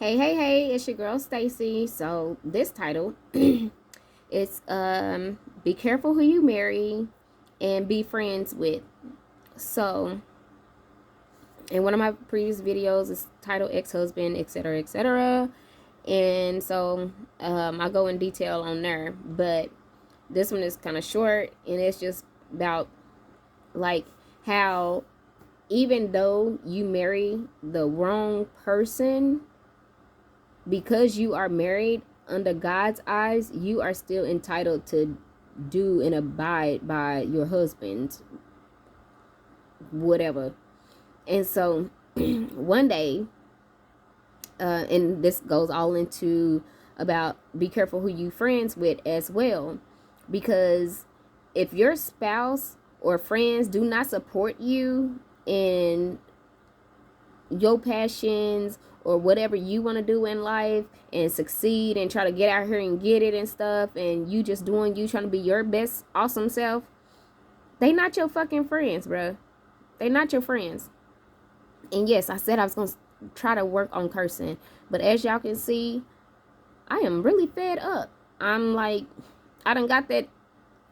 Hey, it's your girl Stacy. So this title is be careful who you marry and be friends with. So in one of my previous videos is titled ex-husband, etc., etc. And so I go in detail on there, but this one is kind of short and it's just about like how even though you marry the wrong person, because you are married under God's eyes, you are still entitled to do and abide by your husband, whatever. And so one day, and this goes all into about be careful who you friends with as well, because if your spouse or friends do not support you in your passions or whatever you want to do in life and succeed and try to get out here and get it and stuff, and you just doing you trying to be your best awesome self, they not your fucking friends, bruh. They not your friends. And yes, I said I was gonna try to work on cursing, but as y'all can see, I am really fed up. I'm like, I done got that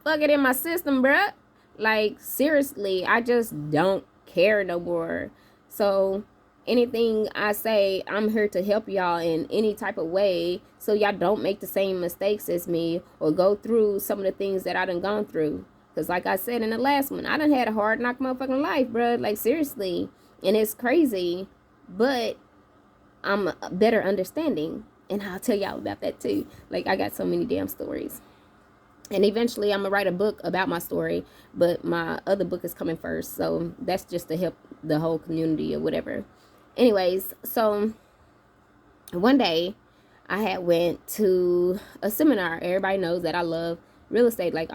fuck it in my system, bruh. Like, seriously, I just don't care no more. So anything I say, I'm here to help y'all in any type of way so y'all don't make the same mistakes as me or go through some of the things that I done gone through. Because like I said in the last one, I done had a hard knock motherfucking life, bruh. Like, seriously. And it's crazy, but I'm better understanding. And I'll tell y'all about that too. Like, I got so many damn stories. And eventually I'm gonna write a book about my story, but my other book is coming first. So that's just to help the whole community or whatever. Anyways, so one day I had went to a seminar. Everybody knows that I love real estate. Like,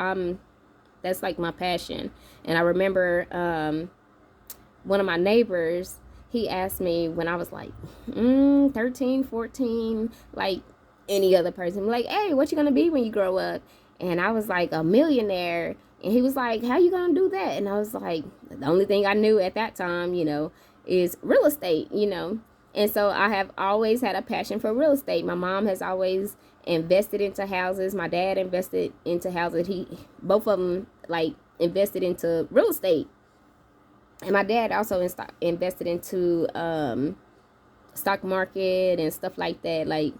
that's like my passion. And I remember one of my neighbors, he asked me when I was like 13, 14, like any other person, like, hey, what you gonna be when you grow up? And I was like, a millionaire. And he was like, how you gonna do that? And I was like, the only thing I knew at that time, is real estate, And so I have always had a passion for real estate. My mom has always invested into houses. My dad invested into houses. Both of them like invested into real estate. And my dad also invested into stock market and stuff like that. Like,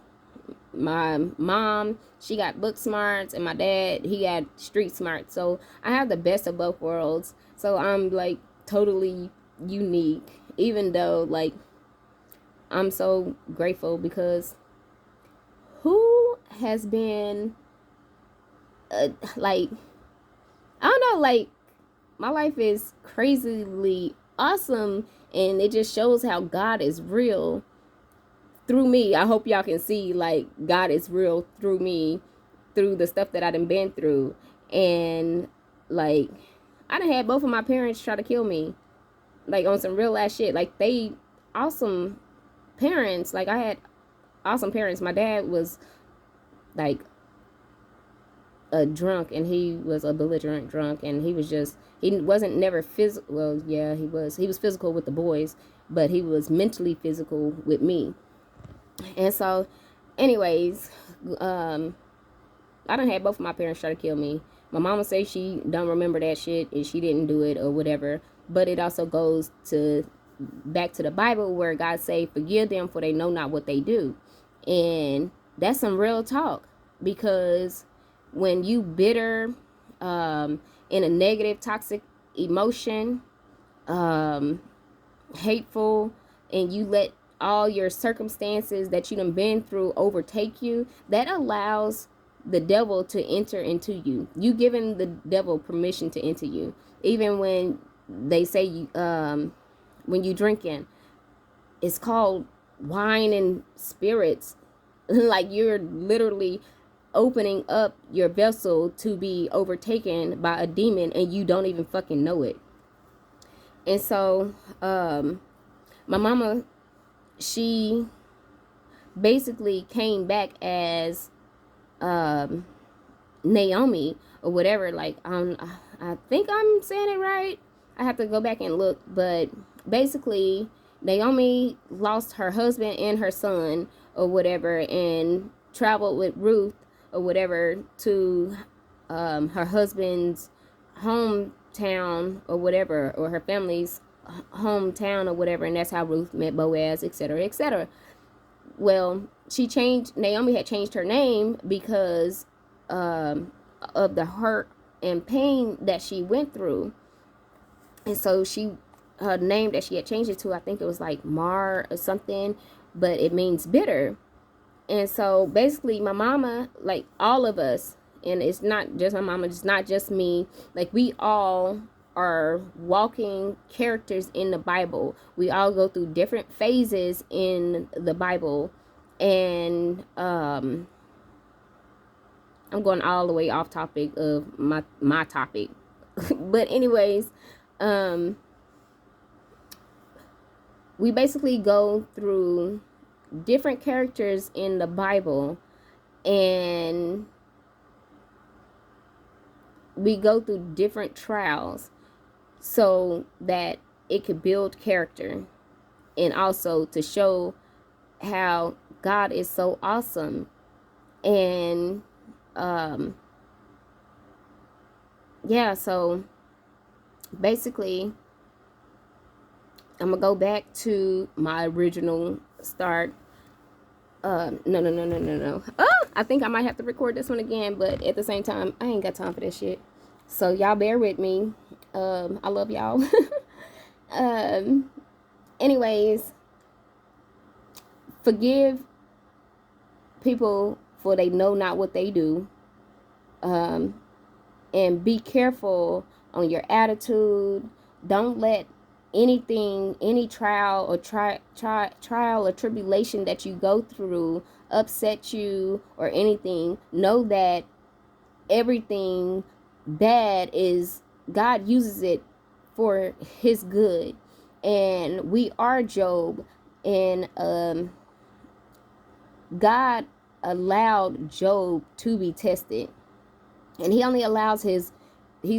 my mom, she got book smarts, and my dad, he got street smarts. So I have the best of both worlds. So I'm like totally unique, even though like I'm so grateful because who has been like, I don't know, like, my life is crazily awesome, and it just shows how God is real through me. I hope y'all can see, like, God is real through me, through the stuff that I done been through. And like, I done had both of my parents try to kill me, like, on some real ass shit. Like, they awesome parents. Like, I had awesome parents. My dad was like a drunk, and he was a belligerent drunk, and he wasn't never physical. Well, yeah, he was physical with the boys, but he was mentally physical with me. And so, anyways, I done had both of my parents try to kill me. My mama say she don't remember that shit and she didn't do it or whatever. But it also goes to back to the Bible where God say, forgive them for they know not what they do. And that's some real talk, because when you bitter, in a negative, toxic emotion, hateful, and you let all your circumstances that you done been through overtake you, that allows the devil to enter into you. You giving the devil permission to enter you. Even when they say you, when you drinking, it's called wine and spirits. Like, you're literally opening up your vessel to be overtaken by a demon, and you don't even fucking know it. And so, my mama, she basically came back as Naomi or whatever. Like, I think I'm saying it right. I have to go back and look, but basically Naomi lost her husband and her son or whatever, and traveled with Ruth or whatever to her husband's hometown or whatever, or her family's hometown or whatever, and that's how Ruth met Boaz, etc., etc. Well, Naomi had changed her name because of the hurt and pain that she went through. And so her name that she had changed it to, I think it was like Mar or something, but it means bitter. And so basically my mama, like all of us, and it's not just my mama, it's not just me, like we all are walking characters in the Bible. We all go through different phases in the Bible. And I'm going all the way off topic of my topic. But anyways, we basically go through different characters in the Bible, and we go through different trials so that it could build character, and also to show how God is so awesome. And yeah, so basically I'm gonna go back to my original start. No. Oh, I think I might have to record this one again, but at the same time, I ain't got time for this shit. So y'all bear with me. I love y'all. Anyways, forgive people for they know not what they do. And be careful on your attitude. Don't let anything, any trial or trial or tribulation that you go through upset you or anything. Know that everything bad is, God uses it for his good. And we are Job, and God allowed Job to be tested, and he only allows he's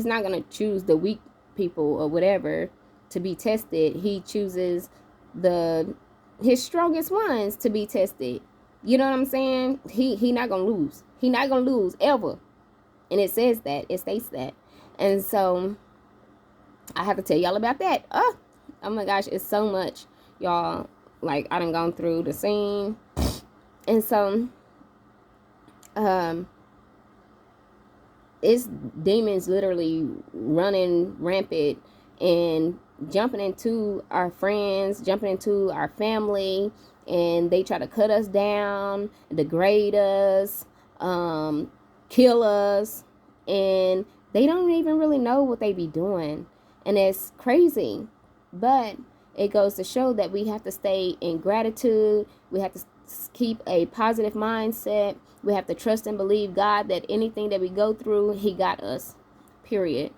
not going to choose the weak people or whatever to be tested. He chooses his strongest ones to be tested. You know what I'm saying? He not gonna lose. He not gonna lose ever. And it says that. It states that. And so I have to tell y'all about that. Oh my gosh, it's so much, y'all. Like, I done gone through the scene. And so it's demons literally running rampant and jumping into our friends, jumping into our family, and they try to cut us down, degrade us, kill us, and they don't even really know what they be doing. And it's crazy. But it goes to show that we have to stay in gratitude. We have to keep a positive mindset. We have to trust and believe God that anything that we go through, he got us, period.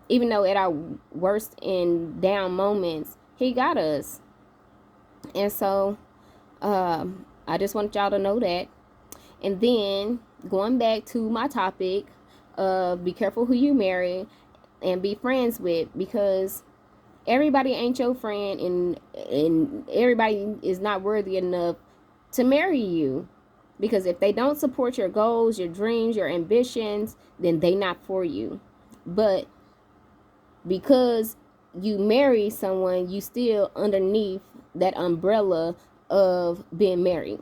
Even though at our worst and down moments, he got us. And so I just want y'all to know that. And then going back to my topic of be careful who you marry and be friends with, because everybody ain't your friend, and everybody is not worthy enough to marry you. Because if they don't support your goals, your dreams, your ambitions, then they not for you. But because you marry someone, you still underneath that umbrella of being married.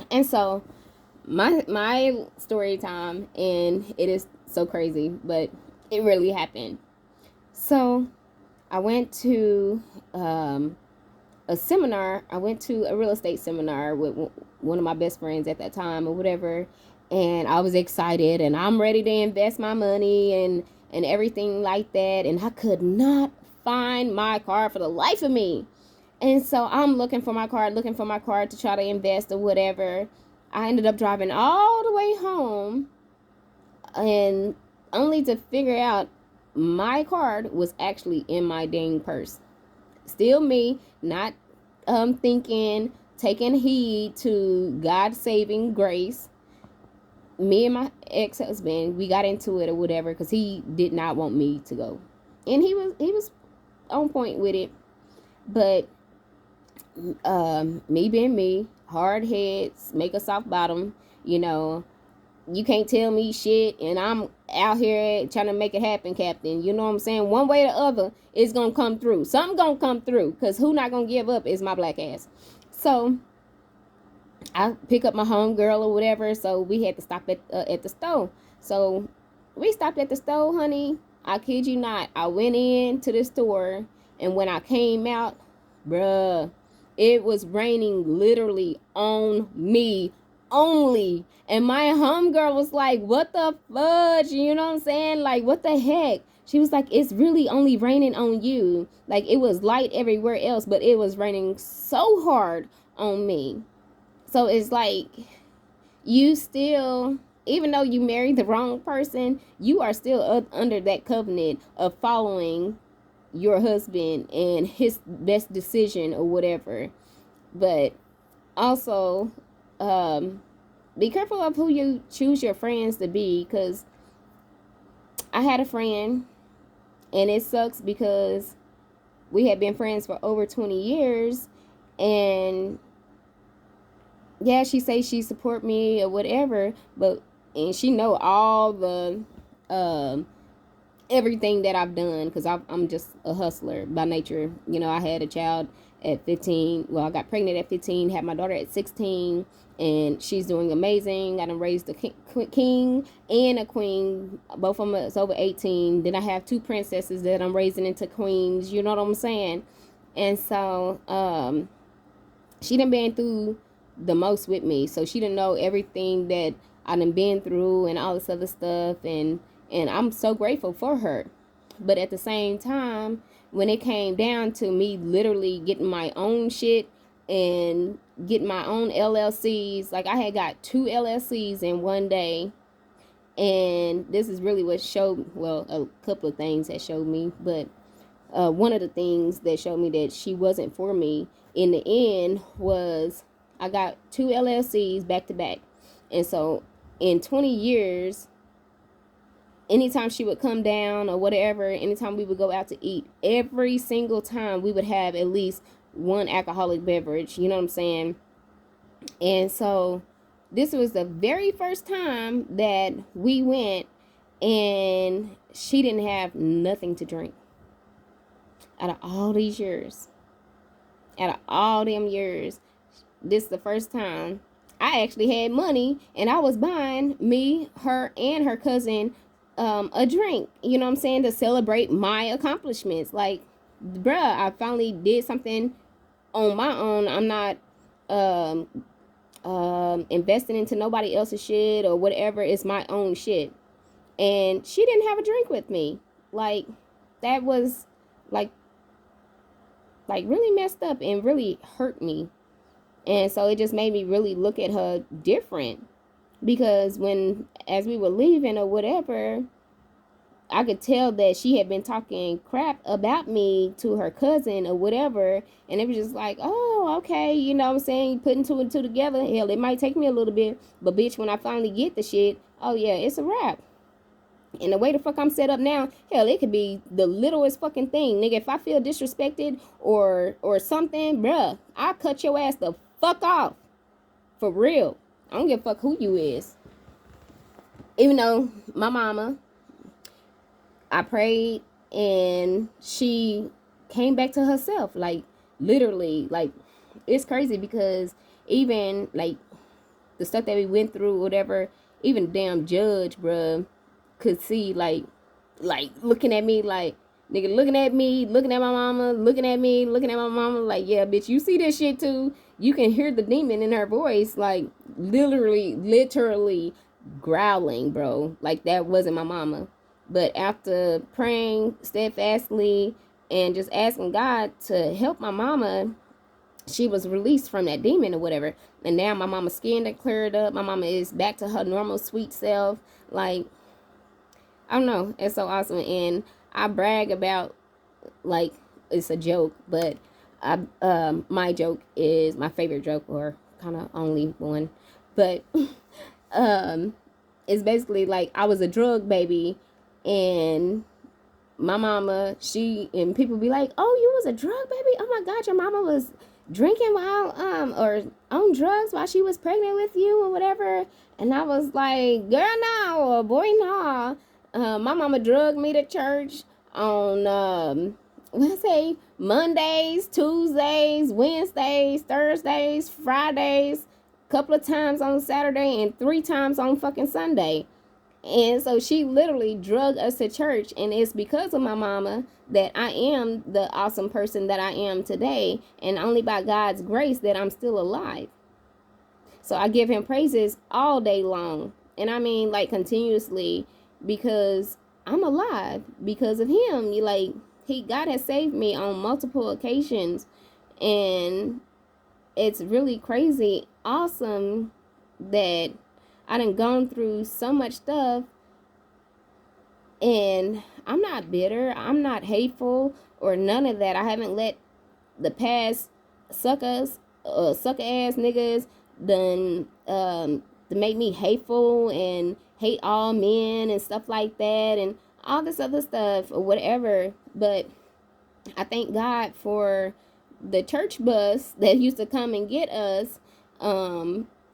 And so my story time, and it is so crazy, but it really happened. So I went to a seminar. I went to a real estate seminar with one of my best friends at that time or whatever, and I was excited, and I'm ready to invest my money and everything like that, and I could not find my card for the life of me. And so I'm looking for my card to try to invest or whatever. I ended up driving all the way home, and only to figure out my card was actually in my dang purse. Still me, not thinking, taking heed to God's saving grace. Me and my ex-husband, we got into it or whatever because he did not want me to go, and he was on point with it. But me being me, hard heads make a soft bottom. You know, you can't tell me shit, and I'm out here trying to make it happen, Captain. You know what I'm saying? One way or the other, it's gonna come through. Something gonna come through, cause who not gonna give up is my black ass. So I pick up my homegirl or whatever. So we had to stop at the store. So we stopped at the store, honey. I kid you not. I went in to the store, and when I came out, bruh, it was raining literally on me only. And my homegirl was like, "What the fudge?" You know what I'm saying? Like, what the heck? She was like, "It's really only raining on you." Like, it was light everywhere else, but it was raining so hard on me. So it's like, you still, even though you married the wrong person, you are still up under that covenant of following your husband and his best decision or whatever. But also, be careful of who you choose your friends to be, because I had a friend, and it sucks because we had been friends for over 20 years, and yeah, she say she support me or whatever, but and she know all the um everything that I've done, because I'm just a hustler by nature. You know, I had a child at 15. Well, I got pregnant at 15, had my daughter at 16, and she's doing amazing. I done raised a king and a queen. Both of them is over 18. Then I have two princesses that I'm raising into queens. You know what I'm saying? And so she done been through the most with me, so she didn't know everything that I done been through and all this other stuff, and I'm so grateful for her. But at the same time, when it came down to me literally getting my own shit and getting my own LLCs, like I had got two LLCs in one day. And this is really what showed, well, a couple of things that showed me, but one of the things that showed me that she wasn't for me in the end was I got two LLCs back to back. And so in 20 years, anytime she would come down or whatever, anytime we would go out to eat, every single time we would have at least one alcoholic beverage. You know what I'm saying? And so this was the very first time that we went and she didn't have nothing to drink. Out of all these years, out of all them years, this is the first time I actually had money, and I was buying me, her, and her cousin a drink. You know what I'm saying? To celebrate my accomplishments. Like, bruh, I finally did something on my own. I'm not investing into nobody else's shit or whatever. It's my own shit. And she didn't have a drink with me. Like, that was like really messed up and really hurt me. And so it just made me really look at her different, because as we were leaving or whatever, I could tell that she had been talking crap about me to her cousin or whatever. And it was just like, oh, okay, you know what I'm saying? Putting two and two together. Hell, it might take me a little bit, but bitch, when I finally get the shit, oh yeah, it's a wrap. And the way the fuck I'm set up now, hell, it could be the littlest fucking thing. Nigga, if I feel disrespected or something, bruh, I'll cut your ass the fuck off. For real. I don't give a fuck who you is. Even though my mama, I prayed and she came back to herself. Like, literally, like, it's crazy because even, like, the stuff that we went through, whatever, even damn judge, bruh, could see, like looking at me, like, nigga, looking at me, looking at my mama, looking at me, looking at my mama, like, yeah, bitch, you see this shit too. You can hear the demon in her voice, like, literally growling, bro. Like, that wasn't my mama. But after praying steadfastly and just asking God to help my mama, she was released from that demon or whatever. And now my mama's skin that cleared up. My mama is back to her normal sweet self. Like, I don't know. It's so awesome. And I brag about, like, it's a joke, but my joke is my favorite joke, or kind of only one. But it's basically like I was a drug baby, and my mama, and people be like, oh, you was a drug baby? Oh my God, your mama was drinking while or on drugs while she was pregnant with you or whatever. And I was like, girl, no, or boy, no. My mama drugged me to church on what I say, Mondays, Tuesdays, Wednesdays, Thursdays, Fridays, couple of times on Saturday, and 3 times on fucking Sunday. And so she literally drug us to church. And it's because of my mama that I am the awesome person that I am today. And only by God's grace that I'm still alive. So I give him praises all day long. And I mean, like, continuously, because I'm alive because of him. God has saved me on multiple occasions. And it's really crazy, awesome that I done gone through so much stuff, and I'm not bitter, I'm not hateful or none of that. I haven't let the past sucker ass niggas done to make me hateful and hate all men and stuff like that and all this other stuff or whatever. But I thank God for the church bus that used to come and get us.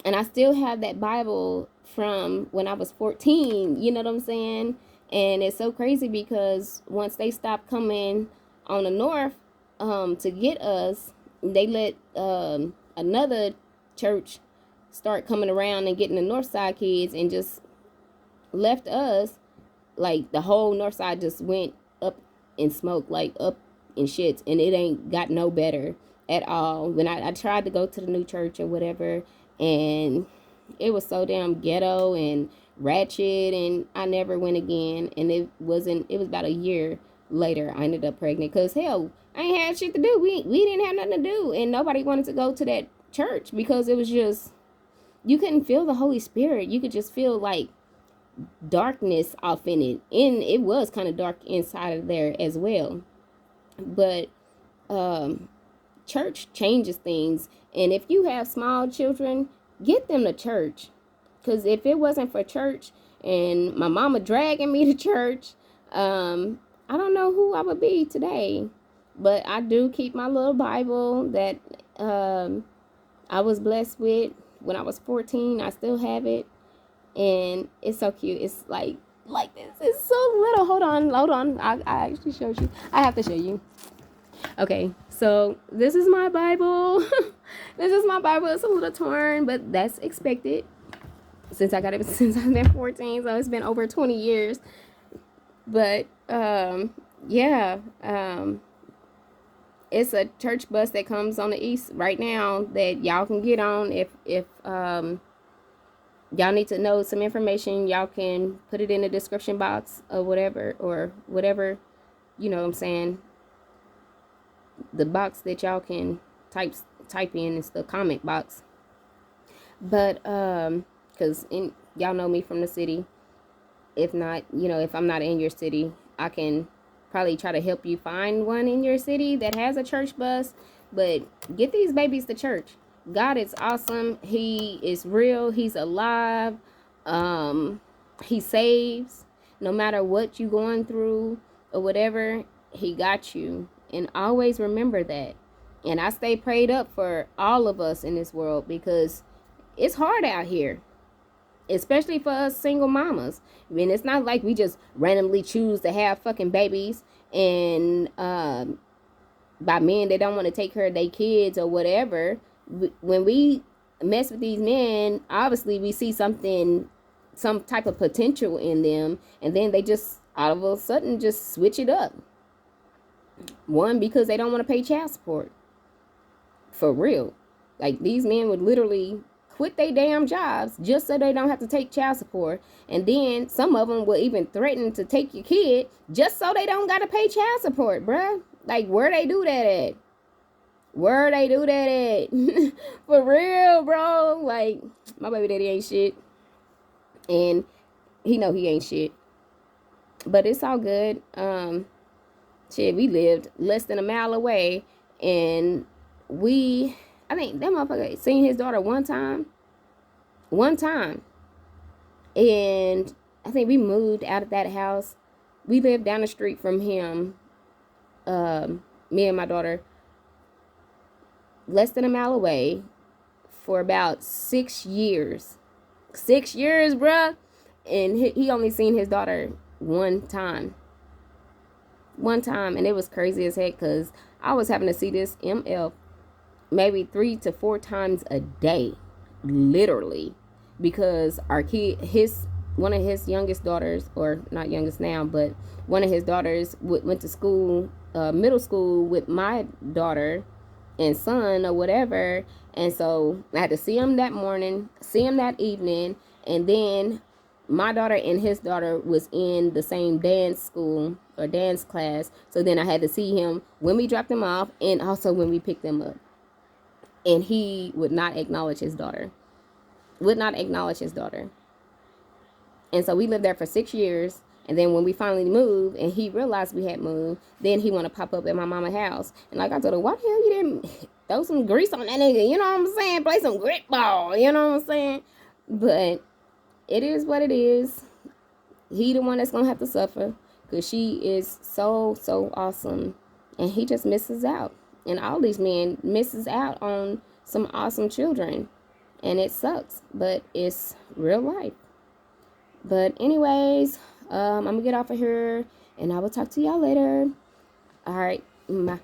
And I still have that Bible from when I was 14, you know what I'm saying? And it's so crazy because once they stopped coming on the north to get us, they let another church start coming around and getting the north side kids and just left us. Like, the whole north side just went up in smoke, like up in shits, and it ain't got no better at all. When I tried to go to the new church or whatever, and it was so damn ghetto and ratchet, and I never went again. And it was about a year later I ended up pregnant, because hell, I ain't had shit to do. We didn't have nothing to do, and nobody wanted to go to that church because it was just, you couldn't feel the Holy Spirit. You could just feel like darkness off in it, and it was kind of dark inside of there as well. But church changes things. And if you have small children, get them to church, because if it wasn't for church and my mama dragging me to church, I don't know who I would be today. But I do keep my little Bible that I was blessed with when I was 14. I still have it, and it's so cute. It's like this. It's so little. Hold on. I actually showed you. I have to show you. Okay, so this is my Bible. This is my Bible. It's a little torn, but that's expected since I got it since I've been 14. So it's been over 20 years. But yeah, it's a church bus that comes on the east right now that y'all can get on. If y'all need to know some information, y'all can put it in the description box or whatever, you know what I'm saying, the box that y'all can type in is the comment box. But because y'all know me from the city. If not, if I'm not in your city, I can probably try to help you find one in your city that has a church bus. But get these babies to church. God is awesome. He is real. He's alive. He saves. No matter what you're going through or whatever, he got you. And always remember that. And I stay prayed up for all of us in this world, because it's hard out here, especially for us single mamas. I mean, it's not like we just randomly choose to have fucking babies and by men that don't want to take care of their kids or whatever. When we mess with these men, obviously we see some type of potential in them, and then they just all of a sudden just switch it up. One, because they don't want to pay child support. For real. Like, these men would literally quit their damn jobs just so they don't have to take child support. And then some of them will even threaten to take your kid just so they don't got to pay child support, bruh. Like, where they do that at? Where they do that at? For real, bro. Like, my baby daddy ain't shit. And he know he ain't shit. But it's all good. Shit, we lived less than a mile away, and I think that motherfucker seen his daughter one time, and I think we moved out of that house. We lived down the street from him. Me and my daughter less than a mile away for about 6 years. 6 years, bruh. And he only seen his daughter one time. One time. And it was crazy as heck because I was having to see this MF maybe 3 to 4 times a day. Literally. Because our kid, one of his youngest daughters, or not youngest now, but one of his daughters went to school, middle school with my daughter and son or whatever. And so I had to see him that morning, see him that evening, and then my daughter and his daughter was in the same dance school or dance class. So then I had to see him when we dropped him off and also when we picked him up. And he would not acknowledge his daughter. Would not acknowledge his daughter. And so we lived there for 6 years. And then when we finally moved and he realized we had moved, then he want to pop up at my mama's house. And like I told her, why the hell you didn't throw some grease on that nigga? You know what I'm saying? Play some grit ball. You know what I'm saying? But it is what it is. He the one that's going to have to suffer because she is so, so awesome. And he just misses out. And all these men misses out on some awesome children. And it sucks. But it's real life. But anyways, I'm going to get off of here. And I will talk to y'all later. All right. Bye.